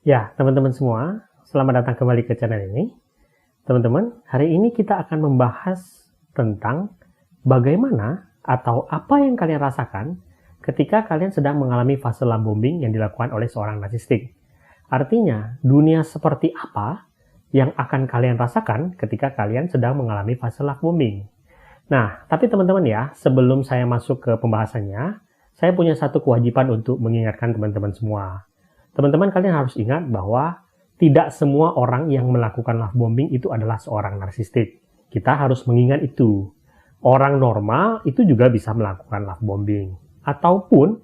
Ya, teman-teman semua, selamat datang kembali ke channel ini. Teman-teman, hari ini kita akan membahas tentang bagaimana atau apa yang kalian rasakan ketika kalian sedang mengalami fase love bombing yang dilakukan oleh seorang narsistik. Artinya, dunia seperti apa yang akan kalian rasakan ketika kalian sedang mengalami fase love bombing. Nah, tapi teman-teman ya, sebelum saya masuk ke pembahasannya, saya punya satu kewajiban untuk mengingatkan teman-teman semua. Teman-teman kalian harus ingat bahwa tidak semua orang yang melakukan love bombing itu adalah seorang narsistik. Kita harus mengingat itu. Orang normal itu juga bisa melakukan love bombing. Ataupun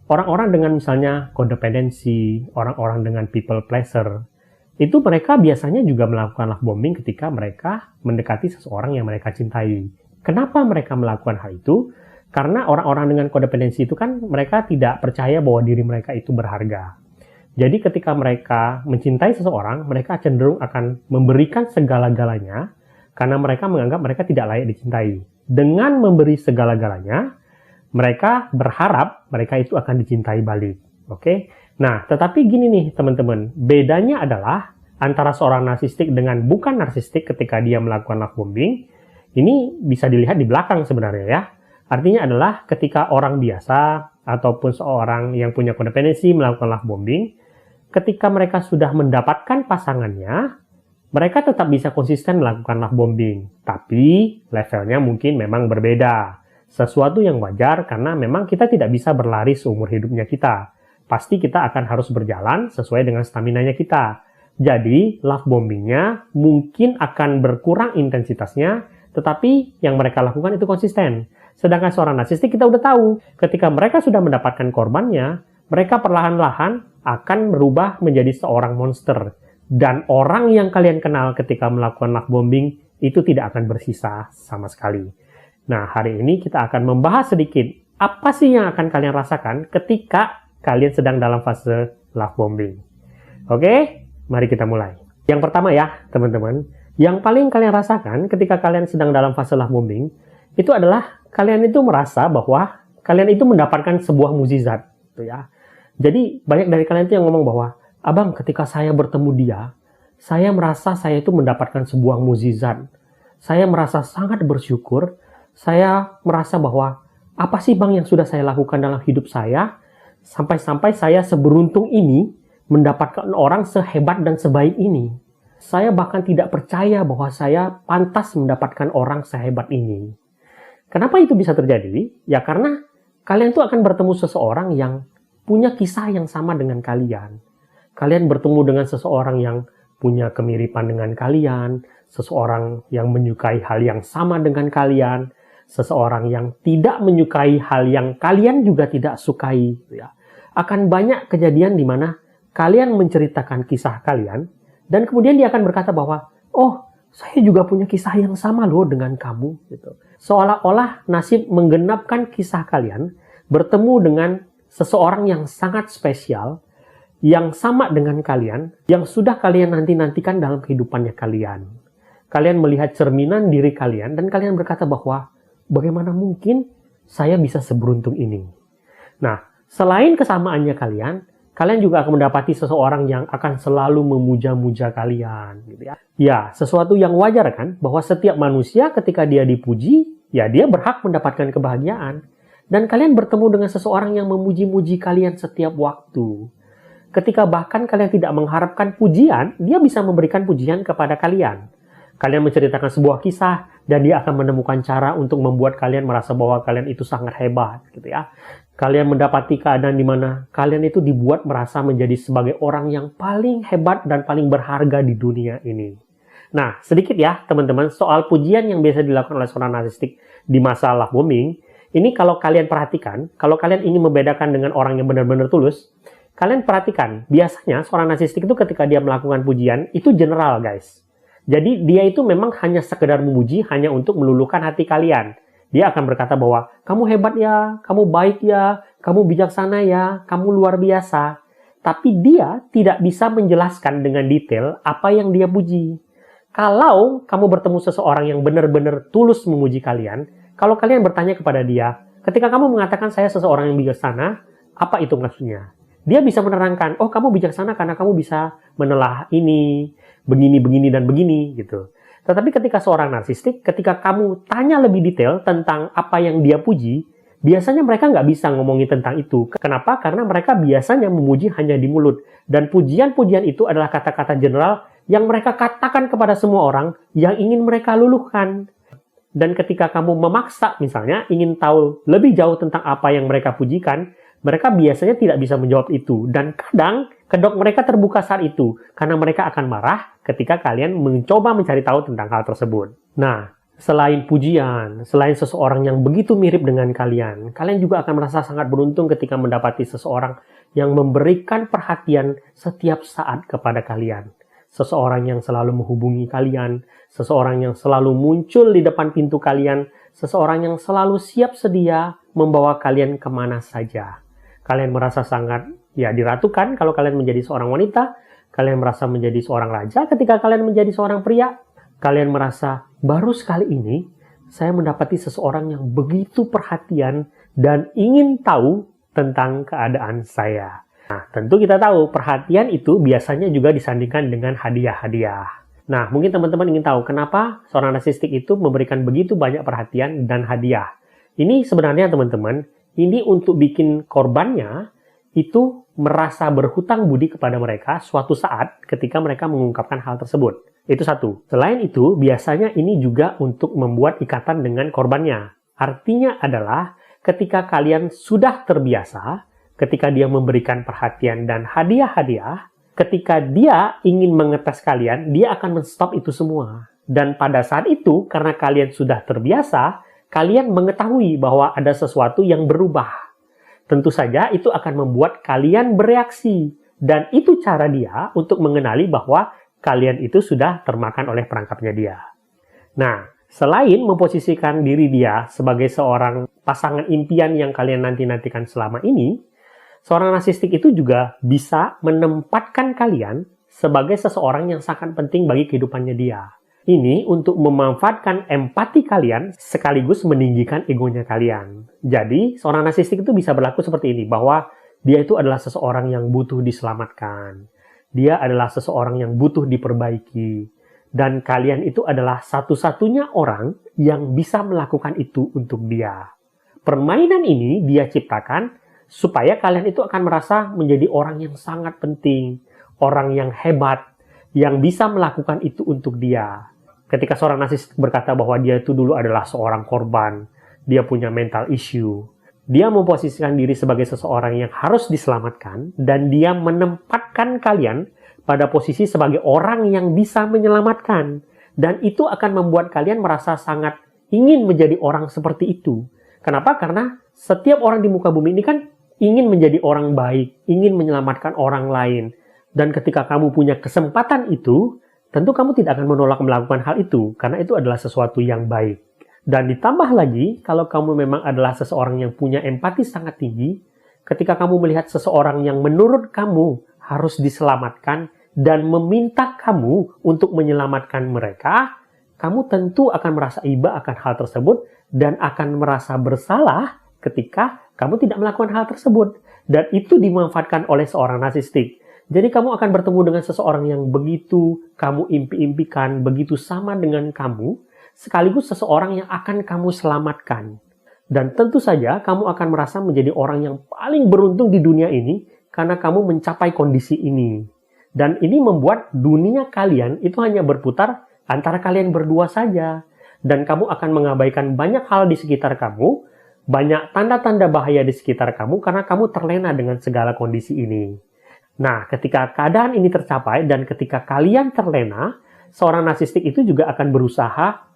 orang-orang dengan misalnya codependency, orang-orang dengan people pleaser, itu mereka biasanya juga melakukan love bombing ketika mereka mendekati seseorang yang mereka cintai. Kenapa mereka melakukan hal itu? Karena orang-orang dengan codependency itu kan mereka tidak percaya bahwa diri mereka itu berharga. Jadi ketika mereka mencintai seseorang, mereka cenderung akan memberikan segala-galanya karena mereka menganggap mereka tidak layak dicintai. Dengan memberi segala-galanya, mereka berharap mereka itu akan dicintai balik. Oke? Nah, tetapi gini nih teman-teman, bedanya adalah antara seorang narsistik dengan bukan narsistik ketika dia melakukan love bombing, ini bisa dilihat di belakang sebenarnya ya. Artinya adalah ketika orang biasa ataupun seorang yang punya codependency melakukan love bombing, ketika mereka sudah mendapatkan pasangannya, mereka tetap bisa konsisten melakukan love bombing. Tapi levelnya mungkin memang berbeda. Sesuatu yang wajar karena memang kita tidak bisa berlari seumur hidupnya kita. Pasti kita akan harus berjalan sesuai dengan stamina-nya kita. Jadi love bombingnya mungkin akan berkurang intensitasnya, tetapi yang mereka lakukan itu konsisten. Sedangkan seorang narsistik kita udah tahu, ketika mereka sudah mendapatkan korbannya, mereka perlahan-lahan akan berubah menjadi seorang monster. Dan orang yang kalian kenal ketika melakukan love bombing itu tidak akan bersisa sama sekali. Nah, hari ini kita akan membahas sedikit apa sih yang akan kalian rasakan ketika kalian sedang dalam fase love bombing. Oke, mari kita mulai. Yang pertama ya, teman-teman, yang paling kalian rasakan ketika kalian sedang dalam fase love bombing itu adalah kalian itu merasa bahwa kalian itu mendapatkan sebuah mukjizat, gitu ya. Jadi banyak dari kalian itu yang ngomong bahwa, abang ketika saya bertemu dia, saya merasa saya itu mendapatkan sebuah mukjizat. Saya merasa sangat bersyukur, saya merasa bahwa apa sih bang yang sudah saya lakukan dalam hidup saya, sampai-sampai saya seberuntung ini mendapatkan orang sehebat dan sebaik ini. Saya bahkan tidak percaya bahwa saya pantas mendapatkan orang sehebat ini. Kenapa itu bisa terjadi? Ya karena kalian tuh akan bertemu seseorang yang punya kisah yang sama dengan kalian. Kalian bertemu dengan seseorang yang punya kemiripan dengan kalian, seseorang yang menyukai hal yang sama dengan kalian, seseorang yang tidak menyukai hal yang kalian juga tidak sukai. Ya. Akan banyak kejadian di mana kalian menceritakan kisah kalian, dan kemudian dia akan berkata bahwa, oh, saya juga punya kisah yang sama loh dengan kamu. Gitu. Seolah-olah nasib menggenapkan kisah kalian, bertemu dengan seseorang yang sangat spesial, yang sama dengan kalian, yang sudah kalian nanti-nantikan dalam kehidupannya kalian. Kalian melihat cerminan diri kalian, dan kalian berkata bahwa, bagaimana mungkin saya bisa seberuntung ini? Nah, selain kesamaannya kalian juga akan mendapati seseorang yang akan selalu memuja-muja kalian. Gitu ya. Ya, sesuatu yang wajar kan, bahwa setiap manusia ketika dia dipuji, ya dia berhak mendapatkan kebahagiaan. Dan kalian bertemu dengan seseorang yang memuji-muji kalian setiap waktu. Ketika bahkan kalian tidak mengharapkan pujian, dia bisa memberikan pujian kepada kalian. Kalian menceritakan sebuah kisah, dan dia akan menemukan cara untuk membuat kalian merasa bahwa kalian itu sangat hebat. Gitu ya. Kalian mendapati keadaan di mana kalian itu dibuat merasa menjadi sebagai orang yang paling hebat dan paling berharga di dunia ini. Nah, sedikit ya teman-teman, soal pujian yang biasa dilakukan oleh seorang narsistik di masa love bombing. Ini kalau kalian perhatikan, kalau kalian ingin membedakan dengan orang yang benar-benar tulus, kalian perhatikan, biasanya seorang narsistik itu ketika dia melakukan pujian, itu general guys. Jadi dia itu memang hanya sekedar memuji, hanya untuk meluluhkan hati kalian. Dia akan berkata bahwa, kamu hebat ya, kamu baik ya, kamu bijaksana ya, kamu luar biasa. Tapi dia tidak bisa menjelaskan dengan detail apa yang dia puji. Kalau kamu bertemu seseorang yang benar-benar tulus memuji kalian, kalau kalian bertanya kepada dia, ketika kamu mengatakan saya seseorang yang bijaksana, apa itu maksudnya? Dia bisa menerangkan, oh kamu bijaksana karena kamu bisa menelah ini, begini, dan begini, gitu. Tetapi ketika seorang narsistik, ketika kamu tanya lebih detail tentang apa yang dia puji, biasanya mereka nggak bisa ngomongin tentang itu. Kenapa? Karena mereka biasanya memuji hanya di mulut. Dan pujian-pujian itu adalah kata-kata general yang mereka katakan kepada semua orang yang ingin mereka luluhkan. Dan ketika kamu memaksa, misalnya, ingin tahu lebih jauh tentang apa yang mereka pujikan, mereka biasanya tidak bisa menjawab itu. Dan kadang, kedok mereka terbuka saat itu. Karena mereka akan marah ketika kalian mencoba mencari tahu tentang hal tersebut. Nah, selain pujian, selain seseorang yang begitu mirip dengan kalian, kalian juga akan merasa sangat beruntung ketika mendapati seseorang yang memberikan perhatian setiap saat kepada kalian. Seseorang yang selalu menghubungi kalian, seseorang yang selalu muncul di depan pintu kalian, seseorang yang selalu siap sedia membawa kalian kemana saja. Kalian merasa sangat diratukan kalau kalian menjadi seorang wanita, kalian merasa menjadi seorang raja ketika kalian menjadi seorang pria, kalian merasa baru sekali ini saya mendapati seseorang yang begitu perhatian dan ingin tahu tentang keadaan saya. Nah, tentu kita tahu perhatian itu biasanya juga disandingkan dengan hadiah-hadiah. Nah, mungkin teman-teman ingin tahu kenapa seorang narsistik itu memberikan begitu banyak perhatian dan hadiah. Ini sebenarnya teman-teman, ini untuk bikin korbannya itu merasa berhutang budi kepada mereka suatu saat ketika mereka mengungkapkan hal tersebut. Itu satu. Selain itu, biasanya ini juga untuk membuat ikatan dengan korbannya. Artinya adalah ketika kalian sudah terbiasa, ketika dia memberikan perhatian dan hadiah-hadiah, ketika dia ingin mengetes kalian, dia akan menstop itu semua. Dan pada saat itu, karena kalian sudah terbiasa, kalian mengetahui bahwa ada sesuatu yang berubah. Tentu saja itu akan membuat kalian bereaksi. Dan itu cara dia untuk mengenali bahwa kalian itu sudah termakan oleh perangkapnya dia. Nah, selain memposisikan diri dia sebagai seorang pasangan impian yang kalian nanti-nantikan selama ini, seorang narsistik itu juga bisa menempatkan kalian sebagai seseorang yang sangat penting bagi kehidupannya dia. Ini untuk memanfaatkan empati kalian sekaligus meninggikan egonya kalian. Jadi, seorang narsistik itu bisa berlaku seperti ini, bahwa dia itu adalah seseorang yang butuh diselamatkan. Dia adalah seseorang yang butuh diperbaiki. Dan kalian itu adalah satu-satunya orang yang bisa melakukan itu untuk dia. Permainan ini dia ciptakan supaya kalian itu akan merasa menjadi orang yang sangat penting, orang yang hebat, yang bisa melakukan itu untuk dia. Ketika seorang narsistik berkata bahwa dia itu dulu adalah seorang korban, dia punya mental issue, dia memposisikan diri sebagai seseorang yang harus diselamatkan, dan dia menempatkan kalian pada posisi sebagai orang yang bisa menyelamatkan. Dan itu akan membuat kalian merasa sangat ingin menjadi orang seperti itu. Kenapa? Karena setiap orang di muka bumi ini kan ingin menjadi orang baik, ingin menyelamatkan orang lain. Dan ketika kamu punya kesempatan itu, tentu kamu tidak akan menolak melakukan hal itu, karena itu adalah sesuatu yang baik. Dan ditambah lagi, kalau kamu memang adalah seseorang yang punya empati sangat tinggi, ketika kamu melihat seseorang yang menurut kamu harus diselamatkan, dan meminta kamu untuk menyelamatkan mereka, kamu tentu akan merasa iba akan hal tersebut, dan akan merasa bersalah ketika kamu tidak melakukan hal tersebut. Dan itu dimanfaatkan oleh seorang narsistik. Jadi kamu akan bertemu dengan seseorang yang begitu kamu impi-impikan, begitu sama dengan kamu, sekaligus seseorang yang akan kamu selamatkan. Dan tentu saja kamu akan merasa menjadi orang yang paling beruntung di dunia ini karena kamu mencapai kondisi ini. Dan ini membuat dunia kalian itu hanya berputar antara kalian berdua saja. Dan kamu akan mengabaikan banyak hal di sekitar kamu, banyak tanda-tanda bahaya di sekitar kamu karena kamu terlena dengan segala kondisi ini. Nah, ketika keadaan ini tercapai dan ketika kalian terlena, seorang narsistik itu juga akan berusaha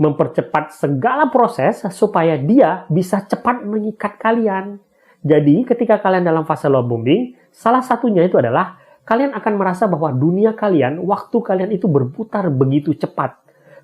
mempercepat segala proses supaya dia bisa cepat mengikat kalian. Jadi, ketika kalian dalam fase love bombing, salah satunya itu adalah kalian akan merasa bahwa dunia kalian, waktu kalian itu berputar begitu cepat.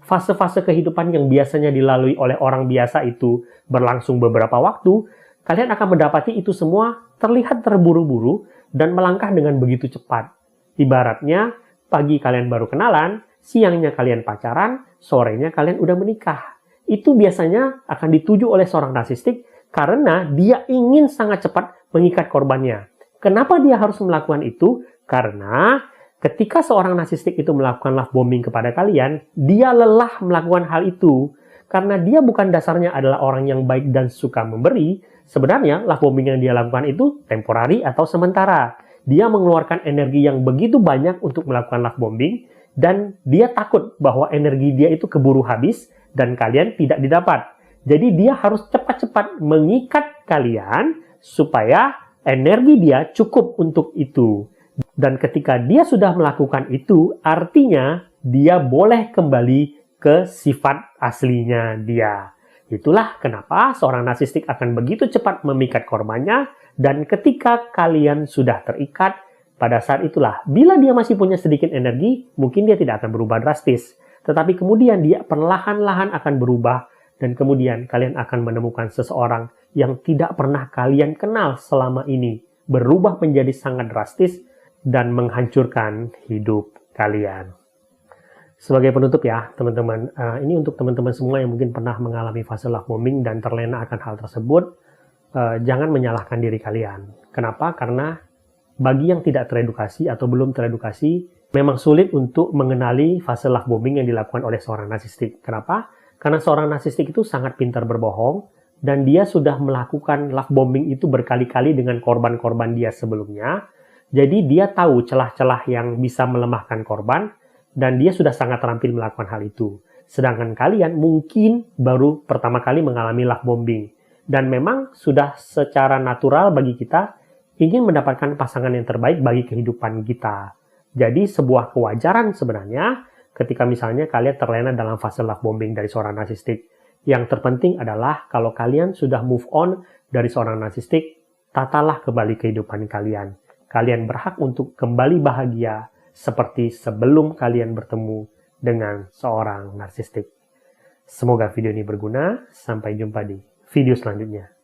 Fase-fase kehidupan yang biasanya dilalui oleh orang biasa itu berlangsung beberapa waktu, kalian akan mendapati itu semua terlihat terburu-buru dan melangkah dengan begitu cepat. Ibaratnya, pagi kalian baru kenalan, siangnya kalian pacaran, sorenya kalian udah menikah. Itu biasanya akan dituju oleh seorang narsistik karena dia ingin sangat cepat mengikat korbannya. Kenapa dia harus melakukan itu? Karena ketika seorang narsistik itu melakukan love bombing kepada kalian, dia lelah melakukan hal itu. Karena dia bukan dasarnya adalah orang yang baik dan suka memberi, sebenarnya love bombing yang dia lakukan itu temporari atau sementara. Dia mengeluarkan energi yang begitu banyak untuk melakukan love bombing, dan dia takut bahwa energi dia itu keburu habis dan kalian tidak didapat. Jadi dia harus cepat-cepat mengikat kalian supaya energi dia cukup untuk itu. Dan ketika dia sudah melakukan itu, artinya dia boleh kembali ke sifat aslinya dia. Itulah kenapa seorang narsistik akan begitu cepat memikat korbannya, dan ketika kalian sudah terikat, pada saat itulah, bila dia masih punya sedikit energi, mungkin dia tidak akan berubah drastis. Tetapi kemudian dia perlahan-lahan akan berubah, dan kemudian kalian akan menemukan seseorang yang tidak pernah kalian kenal selama ini, berubah menjadi sangat drastis dan menghancurkan hidup kalian. Sebagai penutup ya, teman-teman, ini untuk teman-teman semua yang mungkin pernah mengalami fase love bombing dan terlena akan hal tersebut, jangan menyalahkan diri kalian. Kenapa? Karena bagi yang tidak teredukasi atau belum teredukasi, memang sulit untuk mengenali fase love bombing yang dilakukan oleh seorang narsistik. Kenapa? Karena seorang narsistik itu sangat pintar berbohong, dan dia sudah melakukan love bombing itu berkali-kali dengan korban-korban dia sebelumnya. Jadi dia tahu celah-celah yang bisa melemahkan korban, dan dia sudah sangat terampil melakukan hal itu. Sedangkan kalian mungkin baru pertama kali mengalami love bombing. Dan memang sudah secara natural bagi kita ingin mendapatkan pasangan yang terbaik bagi kehidupan kita. Jadi sebuah kewajaran sebenarnya ketika misalnya kalian terlena dalam fase love bombing dari seorang narsistik. Yang terpenting adalah kalau kalian sudah move on dari seorang narsistik, tatalah kembali kehidupan kalian. Kalian berhak untuk kembali bahagia seperti sebelum kalian bertemu dengan seorang narsistik. Semoga video ini berguna. Sampai jumpa di video selanjutnya.